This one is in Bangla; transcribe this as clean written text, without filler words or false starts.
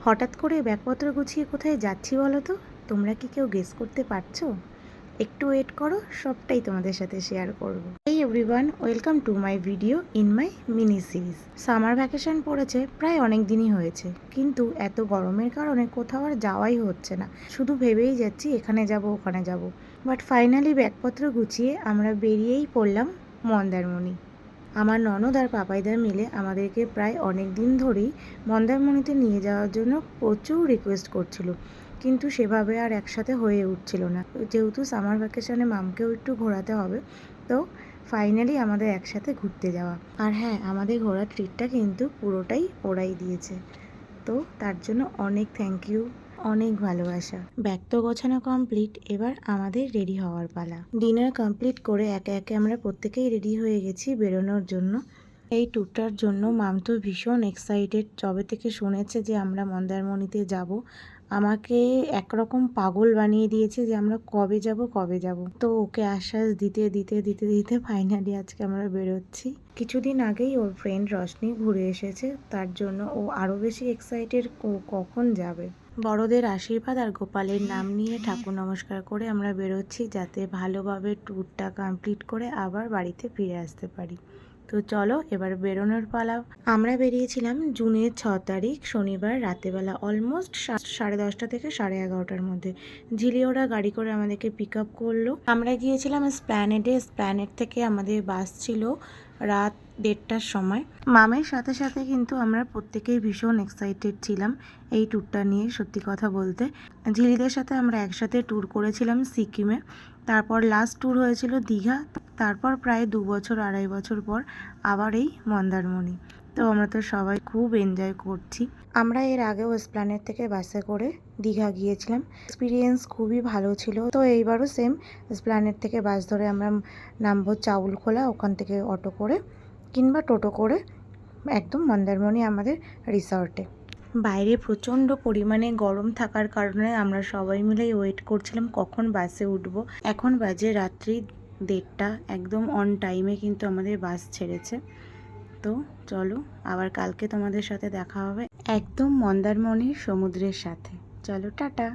হঠাৎ করে ব্যাগপত্র গুছিয়ে কোথায় যাচ্ছি বলো তো? তোমরা কি কেউ গেস করতে পারছো? একটু ওয়েট করো, সবটাই তোমাদের সাথে শেয়ার করব। এই everyone, welcome to my video in my mini series. Summer vacation পড়েছে প্রায় অনেক দিনই হয়েছে, কিন্তু এত গরমের কারণে কোথাও আর যাওয়াই হচ্ছে না। শুধু ভেবেই যাচ্ছি এখানে যাব ওখানে যাব, বাট ফাইনালি ব্যাগপত্র গুছিয়ে আমরা বেরিয়েই পড়লাম মন্দারমণি। আমার ননদ আর পাপাইদা মিলে আমাদেরকে প্রায় অনেক দিন ধরেই মন্দারমণিতে নিয়ে যাওয়ার জন্য প্রচুর রিকোয়েস্ট করছিল, কিন্তু সেভাবে আর একসাথে হয়ে উঠছিল না। যেহেতু সামার ভ্যাকেশনে মামকেও একটু ঘোরাতে হবে, তো ফাইনালি আমাদের একসাথে ঘুরতে যাওয়া। আর হ্যাঁ, আমাদের ঘোরার ট্রিটটা কিন্তু পুরোটাই ওরাই দিয়েছে, তো তার জন্য অনেক থ্যাংক ইউ, অনেক ভালোবাসা। ব্যাগ তো গোছানো কমপ্লিট, এবার আমাদের রেডি হওয়ার পালা। ডিনার কমপ্লিট করে একে একে আমরা প্রত্যেকেই রেডি হয়ে গেছি বেরোনোর জন্য। এই ট্যুরটার জন্য মাম তো ভীষণ এক্সাইটেড, যবে থেকে শুনেছে যে আমরা মন্দারমণিতে যাব। আমাকে একরকম পাগল বানিয়ে দিয়েছে যে আমরা কবে যাব কবে যাব। তো ওকে আশ্বাস দিতে দিতে দিতে দিতে ফাইনালি আজকে আমরা বেরোচ্ছি। কিছুদিন আগেই ওর ফ্রেন্ড রশনি ঘুরে এসেছে, তার জন্য ও আরও বেশি এক্সাইটেড ও কখন যাবে। বড়দের আশীর্বাদ আর গোপালের নাম নিয়ে ঠাকুর নমস্কার করে আমরা বেরোচ্ছি, যাতে ভালোভাবে ট্যুরটা কমপ্লিট করে আবার বাড়িতে ফিরে আসতে পারি। তো চলো এবার বেরোনোর পালা। আমরা বেরিয়েছিলাম জুনের 6 তারিখ শনিবার রাতেবেলা, অলমোস্ট 10:30 থেকে 11:30টার মধ্যে। ঝিলি ওরা গাড়ি করে আমাদেরকে পিক আপ করলো। আমরা গিয়েছিলাম এসপ্ল্যানেডে। এসপ্ল্যানেড থেকে আমাদের বাস ছিল রাত 1:30টার সময়। মামের সাথে সাথে কিন্তু আমরা প্রত্যেকেই ভীষণ এক্সাইটেড ছিলাম এই ট্যুরটা নিয়ে। সত্যি কথা বলতে, ঝিলিদের সাথে আমরা একসাথে ট্যুর করেছিলাম সিকিমে, তারপর লাস্ট ট্যুর হয়েছিল দীঘা, তারপর প্রায় 2-2.5 বছর পর আবার এই মন্দারমণি। তো আমরা তো সবাই খুব এনজয় করছি। আমরা এর আগেও এসপ্ল্যানেড থেকে বাসে করে দীঘা গিয়েছিলাম, এক্সপিরিয়েন্স খুবই ভালো ছিল। তো এইবারও সেম এসপ্ল্যানেড থেকে বাস ধরে আমরা নামবো চাউলখোলা, ওখান থেকে অটো করে কিংবা টোটো করে একদম মন্দারমণি আমাদের রিসর্টে। বাইরে প্রচণ্ড পরিমাণে গরম থাকার কারণে আমরা সবাই মিলেই ওয়েট করছিলাম কখন বাসে উঠবো। এখন বাজে রাত্রি 1:30, একদম অন টাইমে কিন্তু আমাদের বাস ছেড়েছে। তো চলো আবার কালকে তোমাদের সাথে দেখা হবে একদম মন্দারমণির সমুদ্রের সাথে। চলো টাটা।